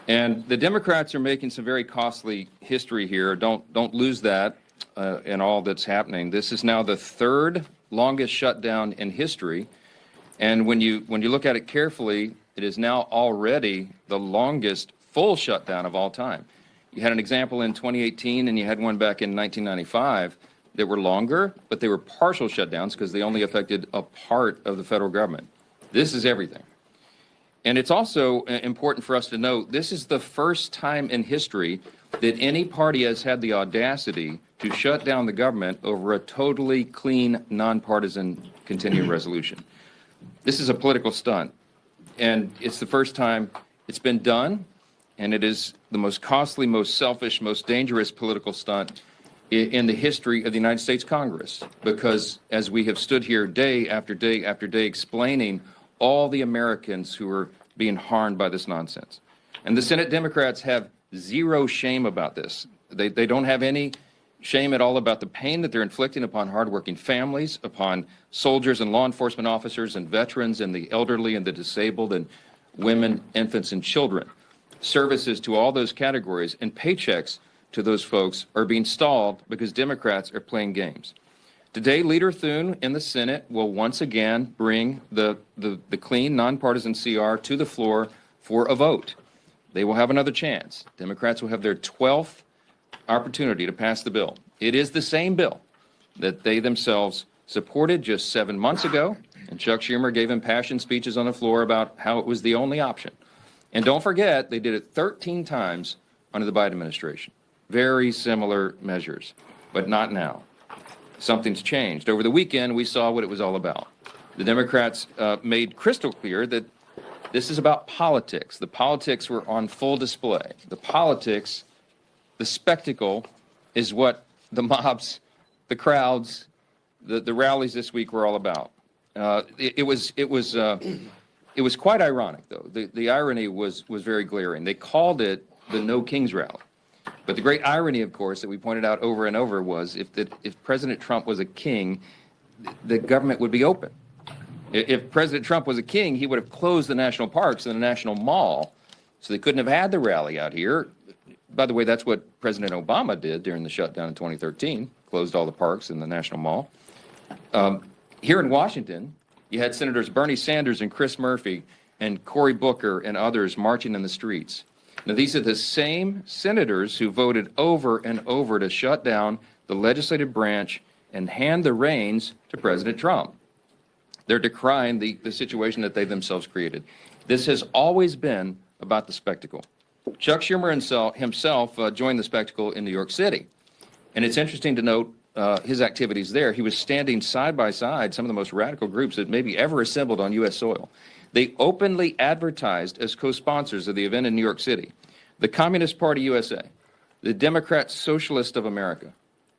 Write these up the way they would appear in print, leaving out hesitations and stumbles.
And the Democrats are making some very costly history here. Don't lose that in all that's happening. This is now the third longest shutdown in history. And when you look at it carefully, it is now already the longest full shutdown of all time. You had an example in 2018, and you had one back in 1995 that were longer, but they were partial shutdowns because they only affected a part of the federal government. This is everything. And it's also important for us to note, this is the first time in history that any party has had the audacity to shut down the government over a totally clean, nonpartisan continuing resolution. This is a political stunt, and it's the first time it's been done, and it is the most costly, most selfish, most dangerous political stunt in the history of the United States Congress, because as we have stood here day after day after day explaining all the Americans who are being harmed by this nonsense. And the Senate Democrats have zero shame about this. They don't have any shame at all about the pain that they're inflicting upon hardworking families, upon soldiers and law enforcement officers and veterans and the elderly and the disabled and women, infants, and children. Services to all those categories and paychecks to those folks are being stalled because Democrats are playing games. Today, Leader Thune in the Senate will once again bring the clean, nonpartisan CR to the floor for a vote. They will have another chance. Democrats will have their 12th opportunity to pass the bill. It is the same bill that they themselves supported just 7 months ago, and Chuck Schumer gave impassioned speeches on the floor about how it was the only option. And don't forget, they did it 13 times under the Biden administration. Very similar measures, but not now. Something's changed. Over the weekend, we saw what it was all about. The Democrats made crystal clear that this is about politics. The politics were on full display. The politics, the spectacle, is what the mobs, the crowds, the rallies this week were all about. It was quite ironic, though. The irony was very glaring. They called it the No Kings Rally. But the great irony, of course, that we pointed out over and over was if President Trump was a king, the government would be open. If President Trump was a king, he would have closed the national parks and the National Mall, so they couldn't have had the rally out here. By the way, that's what President Obama did during the shutdown in 2013, closed all the parks and the National Mall. Here in Washington, you had Senators Bernie Sanders and Chris Murphy and Cory Booker and others marching in the streets. Now, these are the same senators who voted over and over to shut down the legislative branch and hand the reins to President Trump. They're decrying the situation that they themselves created. This has always been about the spectacle. Chuck Schumer himself joined the spectacle in New York City. And it's interesting to note his activities there. He was standing side by side some of the most radical groups that maybe ever assembled on U.S. soil. They openly advertised as co-sponsors of the event in New York City the Communist Party USA, the Democrat Socialist of America,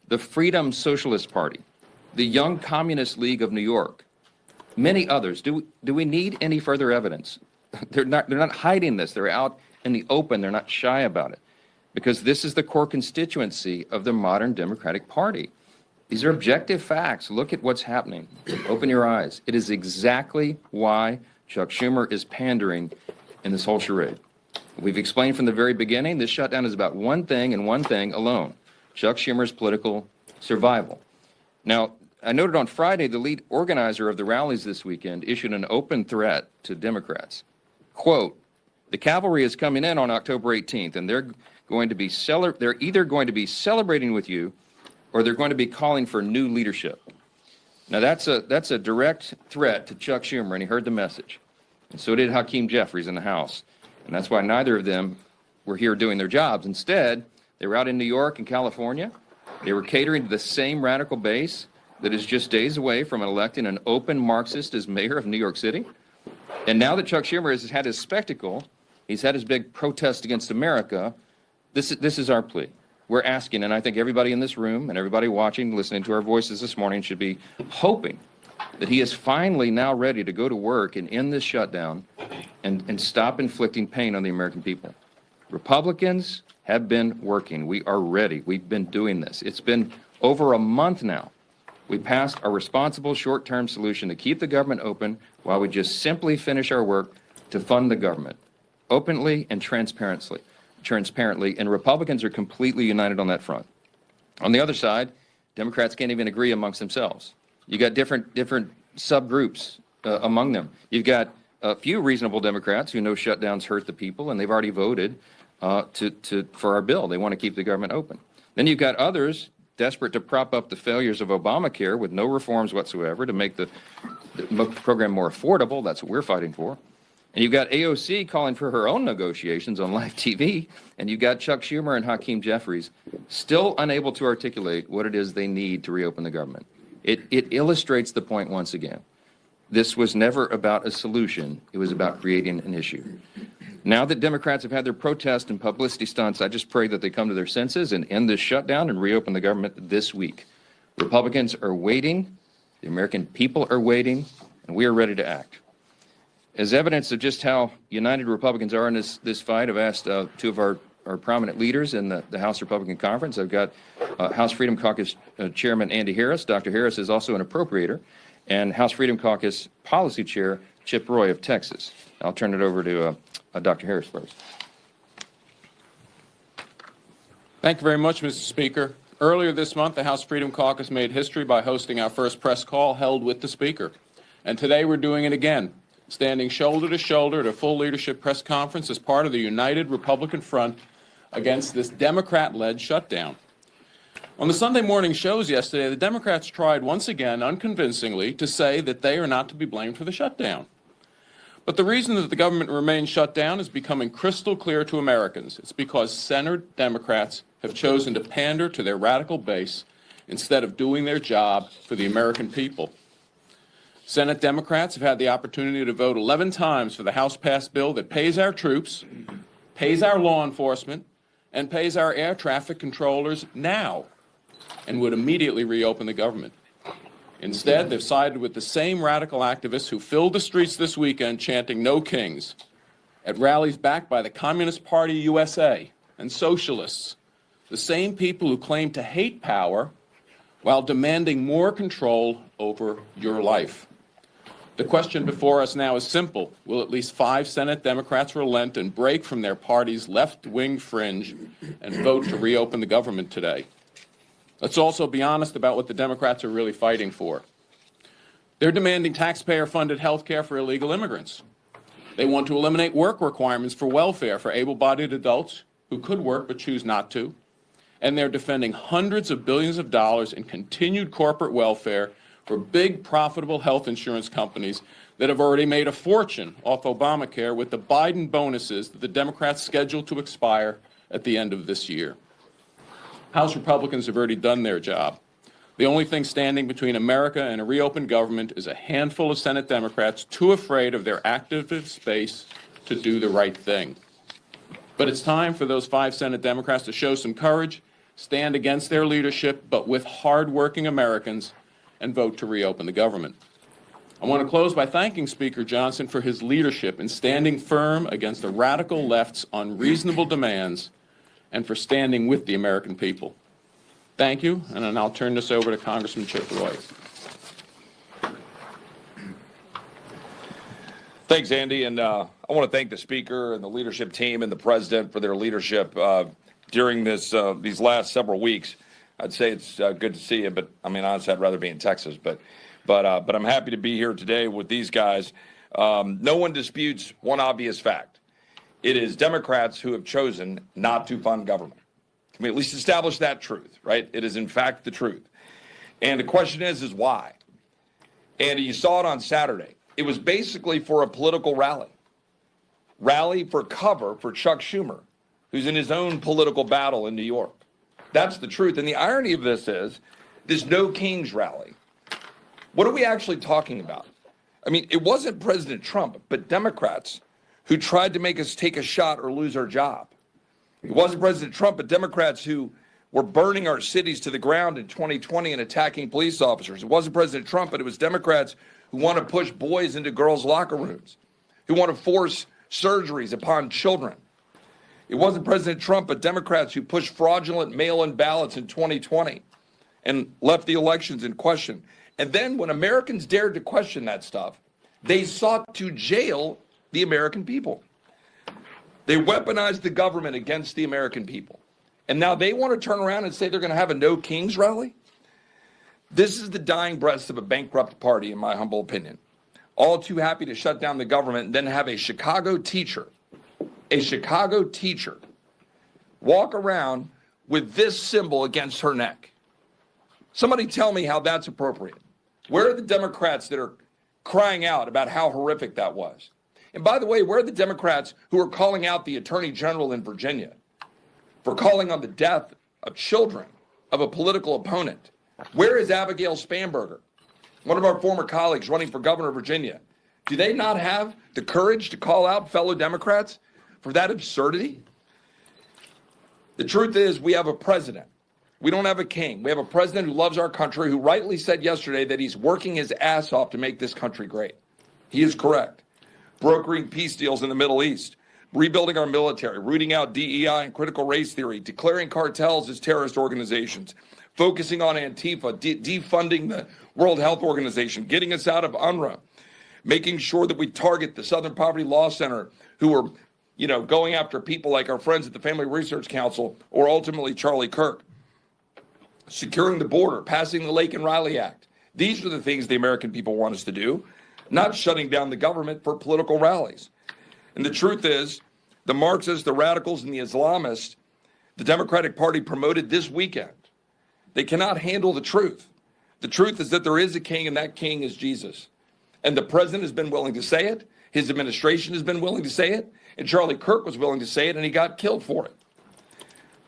the Freedom Socialist Party, the Young Communist League of New York, many others. Do we need any further evidence? They're not hiding this. They're out in the open. They're not shy about it, because this is the core constituency of the modern Democratic Party. These are objective facts. Look at what's happening. Open your eyes. It is exactly why Chuck Schumer is pandering in this whole charade. We've explained from the very beginning, this shutdown is about one thing and one thing alone: Chuck Schumer's political survival. Now, I noted on Friday, the lead organizer of the rallies this weekend issued an open threat to Democrats. Quote, "The cavalry is coming in on October 18th, and they're either going to be celebrating with you, or they're going to be calling for new leadership." Now, that's a direct threat to Chuck Schumer, and he heard the message. And so did Hakeem Jeffries in the House. And that's why neither of them were here doing their jobs. Instead, they were out in New York and California. They were catering to the same radical base that is just days away from electing an open Marxist as mayor of New York City. And now that Chuck Schumer has had his spectacle, he's had his big protest against America, this is our plea. We're asking, and I think everybody in this room and everybody watching, listening to our voices this morning should be hoping that he is finally now ready to go to work and end this shutdown and stop inflicting pain on the American people. Republicans have been working. We are ready. We've been doing this. It's been over a month now. We passed a responsible short-term solution to keep the government open while we just simply finish our work to fund the government. openly and transparently, and Republicans are completely united on that front. On the other side, Democrats can't even agree amongst themselves. You got different subgroups among them. You've got a few reasonable Democrats who know shutdowns hurt the people, and they've already voted for our bill. They want to keep the government open. Then you've got others desperate to prop up the failures of Obamacare with no reforms whatsoever to make the program more affordable. That's what we're fighting for. And you've got AOC calling for her own negotiations on live TV, and you've got Chuck Schumer and Hakeem Jeffries still unable to articulate what it is they need to reopen the government. It illustrates the point once again. This was never about a solution. It was about creating an issue. Now that Democrats have had their protest and publicity stunts, I just pray that they come to their senses and end this shutdown and reopen the government this week. Republicans are waiting, the American people are waiting, and we are ready to act. As evidence of just how united Republicans are in this fight, I've asked two of our prominent leaders in the House Republican Conference. I've got House Freedom Caucus Chairman Andy Harris. Dr. Harris is also an appropriator, and House Freedom Caucus Policy Chair Chip Roy of Texas. I'll turn it over to Dr. Harris first. Thank you very much, Mr. Speaker. Earlier this month, the House Freedom Caucus made history by hosting our first press call held with the Speaker. And today we're doing it again, standing shoulder to shoulder at a full leadership press conference as part of the united Republican front against this Democrat-led shutdown. On the Sunday morning shows yesterday, the Democrats tried once again, unconvincingly, to say that they are not to be blamed for the shutdown. But the reason that the government remains shut down is becoming crystal clear to Americans. It's because centered Democrats have chosen to pander to their radical base instead of doing their job for the American people. Senate Democrats have had the opportunity to vote 11 times for the House-passed bill that pays our troops, pays our law enforcement, and pays our air traffic controllers now, and would immediately reopen the government. Instead, they've sided with the same radical activists who filled the streets this weekend chanting "No Kings" at rallies backed by the Communist Party USA and socialists, the same people who claim to hate power while demanding more control over your life. The question before us now is simple. Will at least 5 Senate Democrats relent and break from their party's left-wing fringe and vote to reopen the government today? Let's also be honest about what the Democrats are really fighting for. They're demanding taxpayer-funded health care for illegal immigrants. They want to eliminate work requirements for welfare for able-bodied adults who could work but choose not to. And they're defending hundreds of billions of dollars in continued corporate welfare for big, profitable health insurance companies that have already made a fortune off Obamacare with the Biden bonuses that the Democrats scheduled to expire at the end of this year. House Republicans have already done their job. The only thing standing between America and a reopened government is a handful of Senate Democrats too afraid of their activist base to do the right thing. But it's time for those 5 Senate Democrats to show some courage, stand against their leadership, but with hard-working Americans, and vote to reopen the government. I want to close by thanking Speaker Johnson for his leadership in standing firm against the radical left's unreasonable demands and for standing with the American people. Thank you, and then I'll turn this over to Congressman Chip Roy. Thanks, Andy, and I want to thank the Speaker and the leadership team and the President for their leadership during these last several weeks. I'd say it's good to see you, but I mean, honestly, I'd rather be in Texas. But I'm happy to be here today with these guys. No one disputes one obvious fact. It is Democrats who have chosen not to fund government. Can we at least establish that truth, right? It is, in fact, the truth. And the question is why? And you saw it on Saturday. It was basically for a political rally for cover for Chuck Schumer, who's in his own political battle in New York. That's the truth. And the irony of this is this No Kings rally. What are we actually talking about? I mean, it wasn't President Trump, but Democrats who tried to make us take a shot or lose our job. It wasn't President Trump, but Democrats who were burning our cities to the ground in 2020 and attacking police officers. It wasn't President Trump, but it was Democrats who want to push boys into girls' locker rooms, who want to force surgeries upon children. It wasn't President Trump, but Democrats who pushed fraudulent mail-in ballots in 2020 and left the elections in question. And then when Americans dared to question that stuff, they sought to jail the American people. They weaponized the government against the American people. And now they want to turn around and say they're going to have a No Kings rally? This is the dying breath of a bankrupt party, in my humble opinion. All too happy to shut down the government and then have a Chicago teacher, walk around with this symbol against her neck. Somebody tell me how that's appropriate. Where are the Democrats that are crying out about how horrific that was? And by the way, where are the Democrats who are calling out the Attorney General in Virginia for calling on the death of children of a political opponent? Where is Abigail Spanberger, one of our former colleagues running for governor of Virginia? Do they not have the courage to call out fellow Democrats for that absurdity? The truth is, we have a president. We don't have a king. We have a president who loves our country, who rightly said yesterday that he's working his ass off to make this country great. He is correct. Brokering peace deals in the Middle East, rebuilding our military, rooting out DEI and critical race theory, declaring cartels as terrorist organizations, focusing on Antifa, defunding the World Health Organization, getting us out of UNRWA, making sure that we target the Southern Poverty Law Center, who are, going after people like our friends at the Family Research Council or ultimately Charlie Kirk, securing the border, passing the Lake and Riley Act. These are the things the American people want us to do, not shutting down the government for political rallies. And the truth is, the Marxists, the radicals, and the Islamists, the Democratic Party promoted this weekend. They cannot handle the truth. The truth is that there is a king, and that king is Jesus. And the president has been willing to say it. His administration has been willing to say it. And Charlie Kirk was willing to say it, and he got killed for it.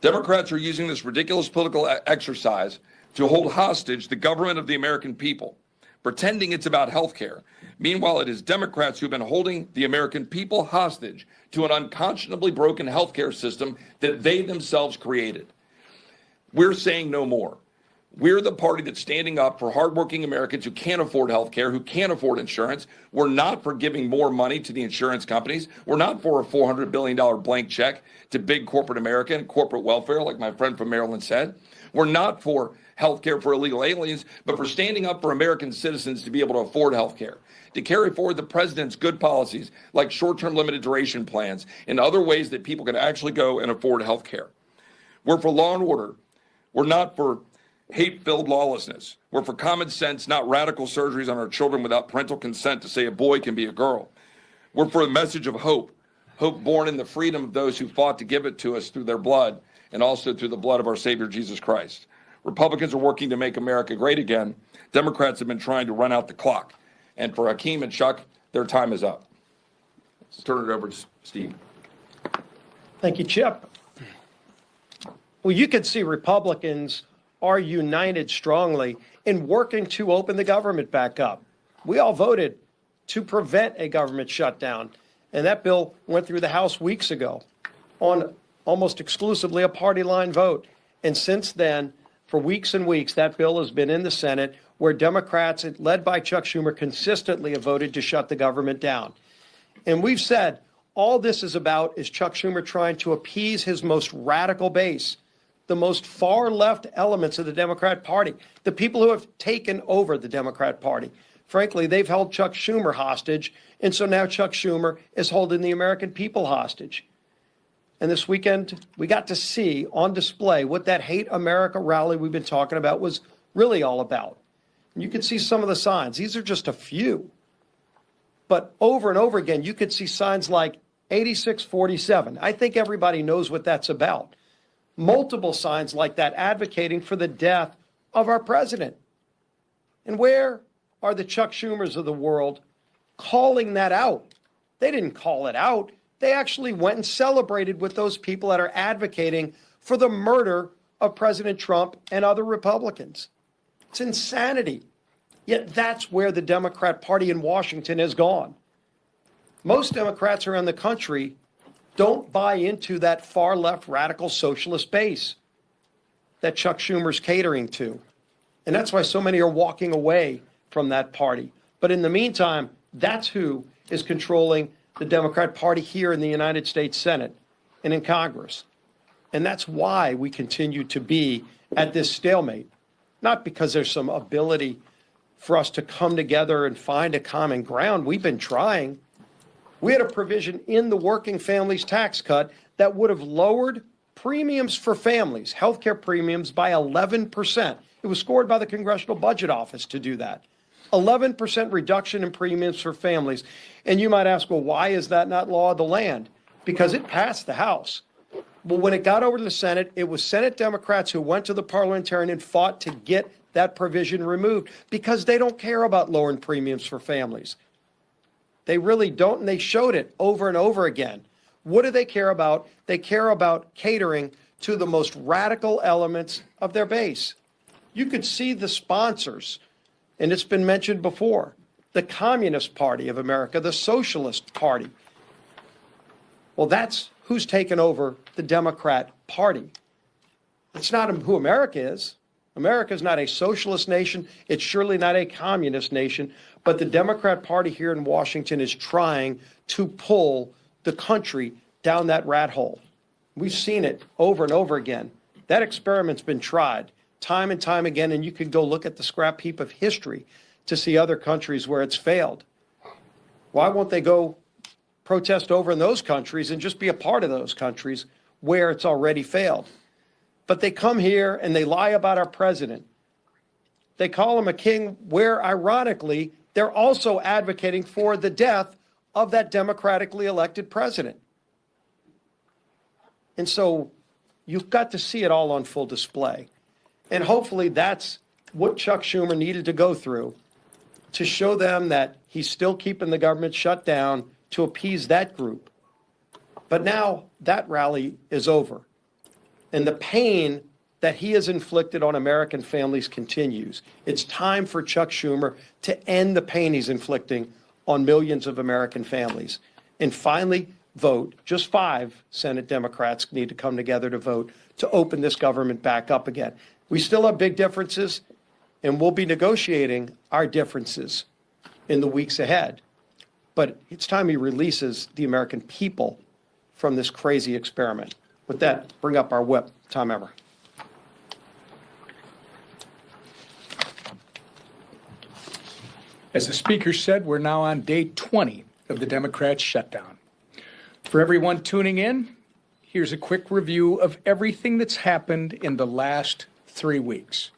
Democrats are using this ridiculous political exercise to hold hostage the government of the American people, pretending it's about health care. Meanwhile, it is Democrats who've been holding the American people hostage to an unconscionably broken health care system that they themselves created. We're saying no more. We're the party that's standing up for hardworking Americans who can't afford health care, who can't afford insurance. We're not for giving more money to the insurance companies. We're not for a $400 billion blank check to big corporate America and corporate welfare, like my friend from Maryland said. We're not for health care for illegal aliens, but for standing up for American citizens to be able to afford health care, to carry forward the president's good policies like short-term limited duration plans and other ways that people can actually go and afford health care. We're for law and order. We're not for hate-filled lawlessness. We're for common sense, not radical surgeries on our children without parental consent to say a boy can be a girl. We're for a message of hope, hope born in the freedom of those who fought to give it to us through their blood and also through the blood of our Savior, Jesus Christ. Republicans are working to make America great again. Democrats have been trying to run out the clock. And for Hakeem and Chuck, their time is up. Let's turn it over to Steve. Thank you, Chip. Well, you can see Republicans are united strongly in working to open the government back up. We all voted to prevent a government shutdown, and that bill went through the House weeks ago on almost exclusively a party line vote. And since then, for weeks and weeks, that bill has been in the Senate, where Democrats, led by Chuck Schumer, consistently have voted to shut the government down. And we've said all this is about is Chuck Schumer trying to appease his most radical base, the most far-left elements of the Democrat Party, the people who have taken over the Democrat Party. Frankly, they've held Chuck Schumer hostage, and so now Chuck Schumer is holding the American people hostage. And this weekend, we got to see on display what that Hate America rally we've been talking about was really all about. And you could see some of the signs. These are just a few. But over and over again, you could see signs like 8647. I think everybody knows what that's about. Multiple signs like that advocating for the death of our president. And where are the Chuck Schumers of the world calling that out? They didn't call it out. They actually went and celebrated with those people that are advocating for the murder of President Trump and other Republicans. It's insanity. Yet that's where the Democrat Party in Washington has gone. Most Democrats around the country don't buy into that far-left radical socialist base that Chuck Schumer's catering to. And that's why so many are walking away from that party. But in the meantime, that's who is controlling the Democrat Party here in the United States Senate and in Congress. And that's why we continue to be at this stalemate. Not because there's some ability for us to come together and find a common ground. We've been trying. We had a provision in the working families tax cut that would have lowered premiums for families, healthcare premiums, by 11%. It was scored by the Congressional Budget Office to do that. 11% reduction in premiums for families. And you might ask, well, why is that not law of the land? Because it passed the House. Well, when it got over to the Senate, it was Senate Democrats who went to the parliamentarian and fought to get that provision removed because they don't care about lowering premiums for families. They really don't, and they showed it over and over again. What do they care about? They care about catering to the most radical elements of their base. You could see the sponsors, and it's been mentioned before, the Communist Party of America, the Socialist Party. Well, that's who's taken over the Democrat Party. It's not who America is. America is not a socialist nation. It's surely not a communist nation. But the Democrat Party here in Washington is trying to pull the country down that rat hole. We've seen it over and over again. That experiment's been tried time and time again, and you could go look at the scrap heap of history to see other countries where it's failed. Why won't they go protest over in those countries and just be a part of those countries where it's already failed? But they come here and they lie about our president. They call him a king, where ironically, they're also advocating for the death of that democratically elected president. And so you've got to see it all on full display. And hopefully that's what Chuck Schumer needed to go through to show them that he's still keeping the government shut down to appease that group. But now that rally is over. And the pain that he has inflicted on American families continues. It's time for Chuck Schumer to end the pain he's inflicting on millions of American families and finally vote. Just 5 Senate Democrats need to come together to vote to open this government back up again. We still have big differences, and we'll be negotiating our differences in the weeks ahead. But it's time he releases the American people from this crazy experiment. With that, bring up our whip. Tom Emmer. As the Speaker said, we're now on day 20 of the Democrats' shutdown. For everyone tuning in, here's a quick review of everything that's happened in the last 3 weeks.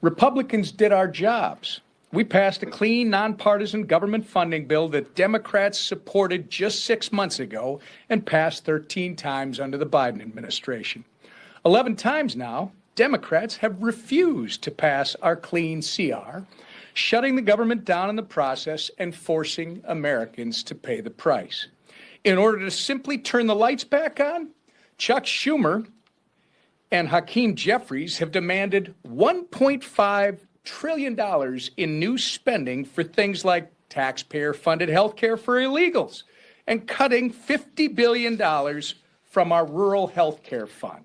Republicans did our jobs. We passed a clean, nonpartisan government funding bill that Democrats supported just 6 months ago and passed 13 times under the Biden administration. 11 times now, Democrats have refused to pass our clean CR, shutting the government down in the process and forcing Americans to pay the price. In order to simply turn the lights back on, Chuck Schumer and Hakeem Jeffries have demanded $1.5 trillion in new spending for things like taxpayer-funded health care for illegals and cutting $50 billion from our rural health care fund.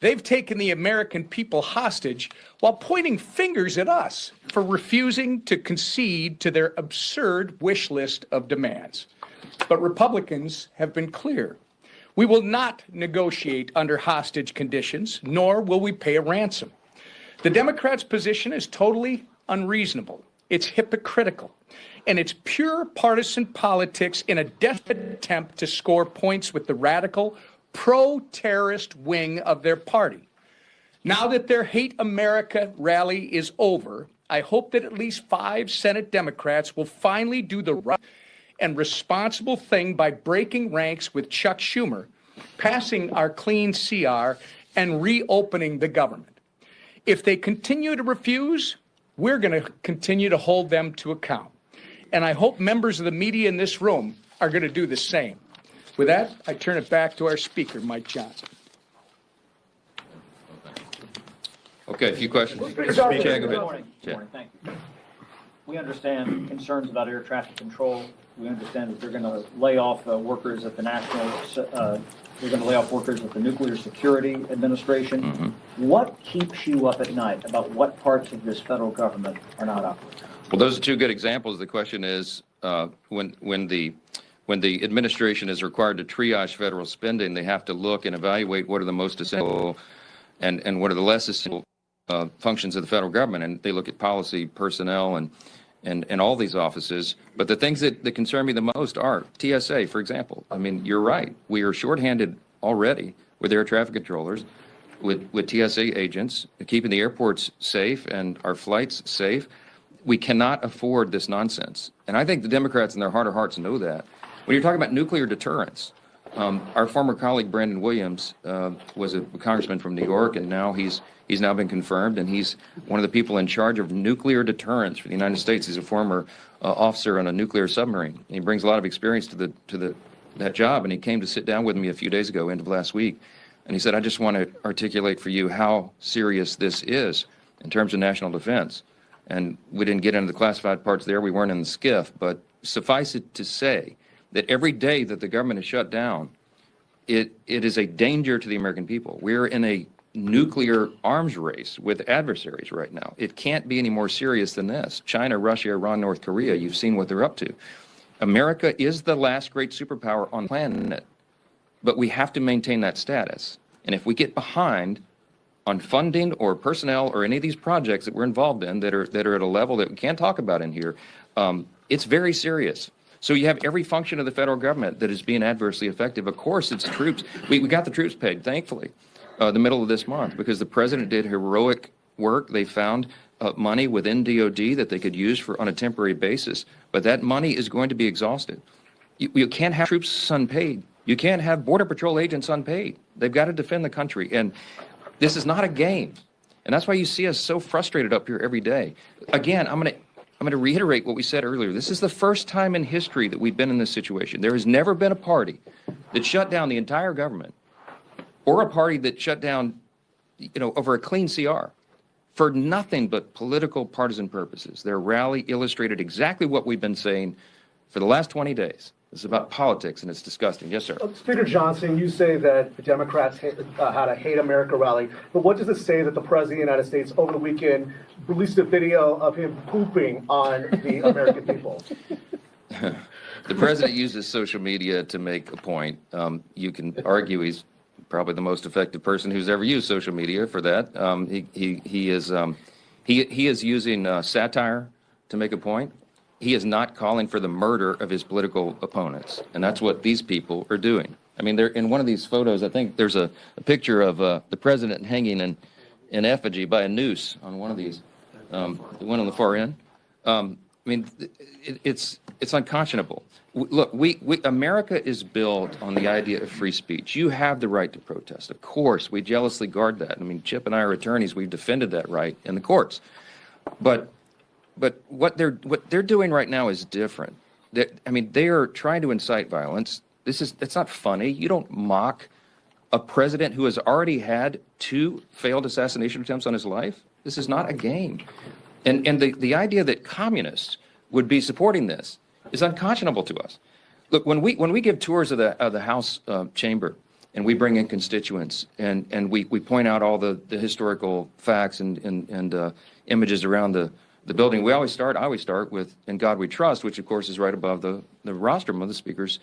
They've taken the American people hostage while pointing fingers at us for refusing to concede to their absurd wish list of demands. But Republicans have been clear. We will not negotiate under hostage conditions, nor will we pay a ransom. The Democrats' position is totally unreasonable. It's hypocritical, and it's pure partisan politics in a desperate attempt to score points with the radical, pro-terrorist wing of their party. Now that their Hate America rally is over, I hope that at least 5 Senate Democrats will finally do the right and responsible thing by breaking ranks with Chuck Schumer, passing our clean CR, and reopening the government. If they continue to refuse, we're going to continue to hold them to account. And I hope members of the media in this room are going to do the same. With that, I turn it back to our Speaker, Mike Johnson. Okay, a few questions. Good morning. Thank you. We understand concerns about air traffic control. We understand that they're going to lay off workers at the they're going to lay off workers at the Nuclear Security Administration. Mm-hmm. What keeps you up at night about what parts of this federal government are not operating? Well, those are 2 good examples. The question is, when the administration is required to triage federal spending, they have to look and evaluate what are the most essential and what are the less essential functions of the federal government. And they look at policy, personnel, and all these offices. But the things that concern me the most are TSA, for example. I mean, you're right. We are shorthanded already with air traffic controllers, with TSA agents, keeping the airports safe and our flights safe. We cannot afford this nonsense. And I think the Democrats in their heart of hearts know that. When you're talking about nuclear deterrence, our former colleague Brandon Williams was a congressman from New York, and now he's now been confirmed, and he's one of the people in charge of nuclear deterrence for the United States. He's a former officer on a nuclear submarine. And he brings a lot of experience to that job, and he came to sit down with me a few days ago, end of last week, and he said, I just want to articulate for you how serious this is in terms of national defense. And we didn't get into the classified parts there. We weren't in the skiff, but suffice it to say that every day that the government is shut down, it is a danger to the American people. We're in a nuclear arms race with adversaries right now. It can't be any more serious than this. China, Russia, Iran, North Korea, you've seen what they're up to. America is the last great superpower on the planet, but we have to maintain that status. And if we get behind on funding or personnel or any of these projects that we're involved in that are at a level that we can't talk about in here, it's very serious. So you have every function of the federal government that is being adversely affected. Of course, it's troops. We got the troops paid, thankfully, the middle of this month, because the president did heroic work. They found money within DOD that they could use on a temporary basis. But that money is going to be exhausted. You can't have troops unpaid. You can't have Border Patrol agents unpaid. They've got to defend the country. And this is not a game. And that's why you see us so frustrated up here every day. Again, I'm going to reiterate what we said earlier. This is the first time in history that we've been in this situation. There has never been a party that shut down the entire government or a party that shut down, over a clean CR for nothing but political partisan purposes. Their rally illustrated exactly what we've been saying for the last 20 days. It's about politics, and it's disgusting. Yes, sir. Speaker Johnson, you say that the Democrats had a Hate America rally, but what does it say that the President of the United States over the weekend released a video of him pooping on the American people? The President uses social media to make a point. You can argue he's probably the most effective person who's ever used social media for that. He is using satire to make a point. He is not calling for the murder of his political opponents, and that's what these people are doing. I mean, they're in one of these photos. I think there's a picture of the president hanging in effigy by a noose on one of these. The one on the far end. I mean, it's unconscionable. Look, America is built on the idea of free speech. You have the right to protest. Of course, we jealously guard that. I mean, Chip and I are attorneys. We've defended that right in the courts. But what they're doing right now is different. They are trying to incite violence. It's not funny. You don't mock a president who has already had 2 failed assassination attempts on his life. This is not a game. And the idea that communists would be supporting this is unconscionable to us. Look, when we give tours of the House chamber and we bring in constituents and we point out all the historical facts and images around the building, I always start with "In God We Trust," which of course is right above the rostrum of the Speaker's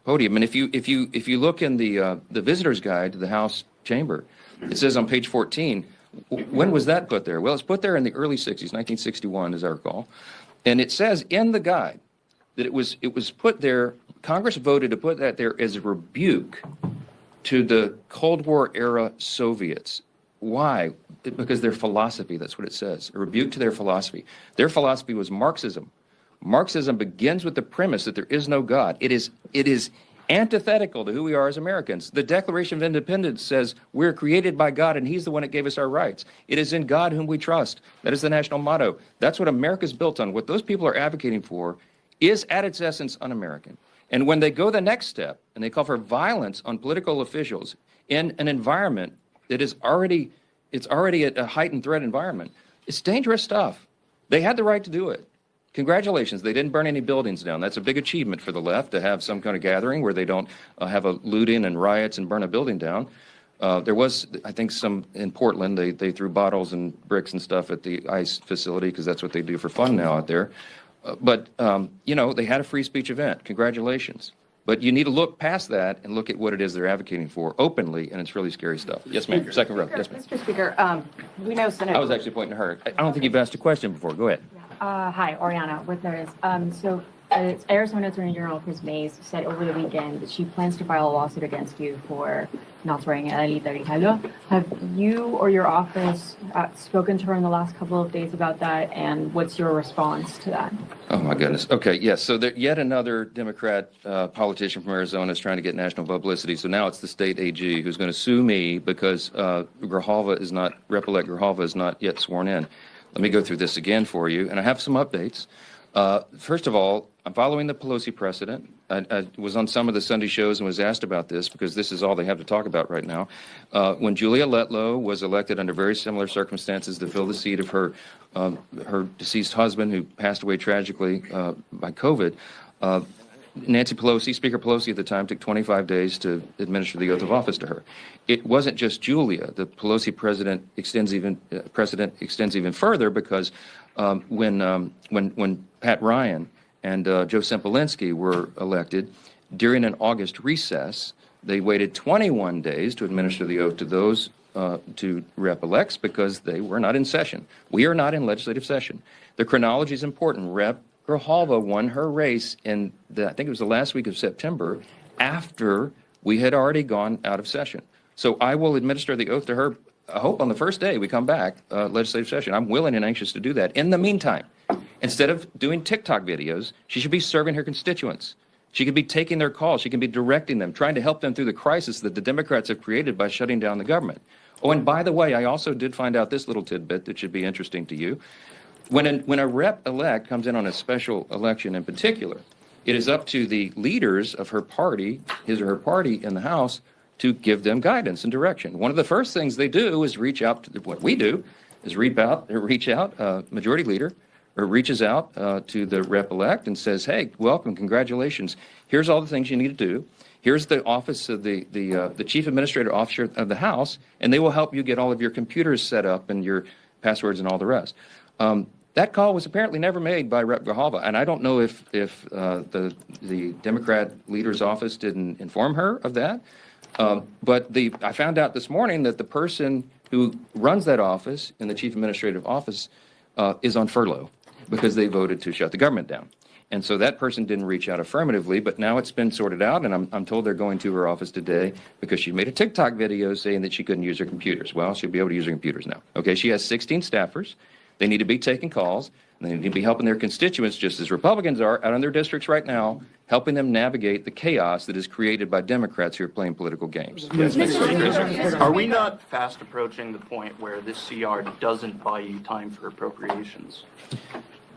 podium. And if you look in the visitor's guide to the House chamber, it says on page 14, when was that put there? Well, it's put there in the early 60s, 1961, as I recall. And it says in the guide that it was put there, Congress voted to put that there as a rebuke to the Cold War era Soviets. Why? Because their philosophy, that's what it says, a rebuke to their philosophy. Their philosophy was Marxism. Marxism begins with the premise that there is no God. It is antithetical to who we are as Americans. The Declaration of Independence says we're created by God and he's the one that gave us our rights. It is in God whom we trust. That is the national motto. That's what America's built on. What those people are advocating for is at its essence un-American. And when they go the next step and they call for violence on political officials in an environment that is already a heightened threat environment, it's dangerous stuff. They had the right to do it. Congratulations, they didn't burn any buildings down. That's a big achievement for the left, to have some kind of gathering where they don't have a looting and riots and burn a building down. There was, I think, some in Portland, they threw bottles and bricks and stuff at the ICE facility because that's what they do for fun now out there. But they had a free speech event. Congratulations. But you need to look past that and look at what it is they're advocating for openly, and it's really scary stuff. Yes, ma'am. Second row. Yes, ma'am. Mr. Speaker, we know Senator. I was actually pointing to her. I don't think you've asked a question before. Go ahead. Hi, Oriana with Notice. Arizona Attorney General Chris Mays said over the weekend that she plans to file a lawsuit against you for not swearing Adelita Grijalvo. Have you or your office spoken to her in the last couple of days about that, and what's your response to that? Oh, my goodness. Okay, yes. So there, yet another Democrat politician from Arizona is trying to get national publicity. So now it's the state AG who's going to sue me because Grijalva is not, Rep-elect Grijalva is not yet sworn in. Let me go through this again for you, and I have some updates. First of all, I'm following the Pelosi precedent. I was on some of the Sunday shows and was asked about this because this is all they have to talk about right now. When Julia Letlow was elected under very similar circumstances to fill the seat of her deceased husband, who passed away tragically by COVID, Nancy Pelosi, Speaker Pelosi at the time, took 25 days to administer the oath of office to her. It wasn't just Julia. The Pelosi precedent extends even further because when Pat Ryan and Joe Sempolinski were elected, during an August recess, they waited 21 days to administer the oath to those to rep-elects because they were not in session. We are not in legislative session. The chronology is important. Rep. Grijalva won her race in I think it was the last week of September, after we had already gone out of session. So I will administer the oath to her, I hope on the first day we come back, legislative session. I'm willing and anxious to do that. In the meantime, instead of doing TikTok videos, she should be serving her constituents. She could be taking their calls. She can be directing them, trying to help them through the crisis that the Democrats have created by shutting down the government. Oh, and by the way, I also did find out this little tidbit that should be interesting to you. When a rep-elect comes in on a special election in particular, it is up to the leaders of her party, his or her party in the House, to give them guidance and direction. One of the first things they do is reach out to what we do is reach out, majority leader, or reaches out to the rep-elect and says, hey, welcome, congratulations. Here's all the things you need to do. Here's the office of the chief administrative officer of the House, and they will help you get all of your computers set up and your passwords and all the rest. That call was apparently never made by Rep. Grijalva, and I don't know if the Democrat leader's office didn't inform her of that. But I found out this morning that the person who runs that office in the chief administrative office is on furlough because they voted to shut the government down. And so that person didn't reach out affirmatively, but now it's been sorted out, and I'm told they're going to her office today because she made a TikTok video saying that she couldn't use her computers. Well, she'll be able to use her computers now. Okay, she has 16 staffers. They need to be taking calls, and they need to be helping their constituents, just as Republicans are out in their districts right now, helping them navigate the chaos that is created by Democrats who are playing political games. Are we not fast approaching the point where this CR doesn't buy you time for appropriations?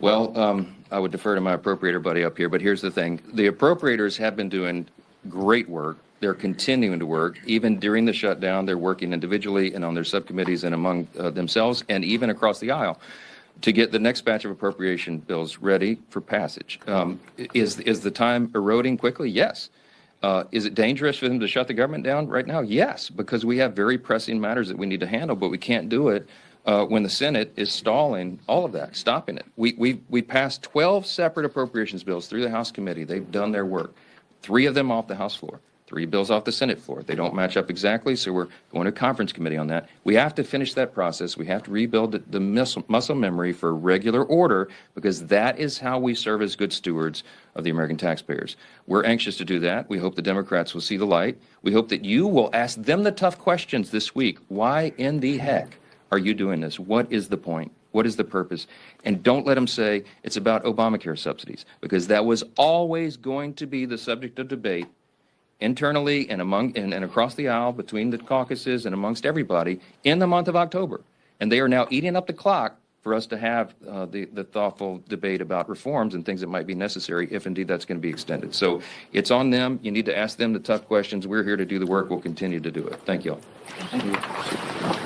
Well, I would defer to my appropriator buddy up here, but here's the thing. The appropriators have been doing great work. They're continuing to work. Even during the shutdown, they're working individually and on their subcommittees and among themselves and even across the aisle to get the next batch of appropriation bills ready for passage. Is the time eroding quickly? Yes. Is it dangerous for them to shut the government down right now? Yes, because we have very pressing matters that we need to handle, but we can't do it when the Senate is stalling all of that, stopping it. We passed 12 separate appropriations bills through the House committee. They've done their work. 3 of them off the House floor. 3 bills off the Senate floor. They don't match up exactly, so we're going to a conference committee on that. We have to finish that process. We have to rebuild the muscle memory for regular order, because that is how we serve as good stewards of the American taxpayers. We're anxious to do that. We hope the Democrats will see the light. We hope that you will ask them the tough questions this week. Why in the heck are you doing this? What is the point? What is the purpose? And don't let them say it's about Obamacare subsidies, because that was always going to be the subject of debate internally and across the aisle between the caucuses and amongst everybody in the month of October. And they are now eating up the clock for us to have the thoughtful debate about reforms and things that might be necessary if indeed that's going to be extended. So it's on them. You need to ask them the tough questions. We're here to do the work. We'll continue to do it. Thank you all.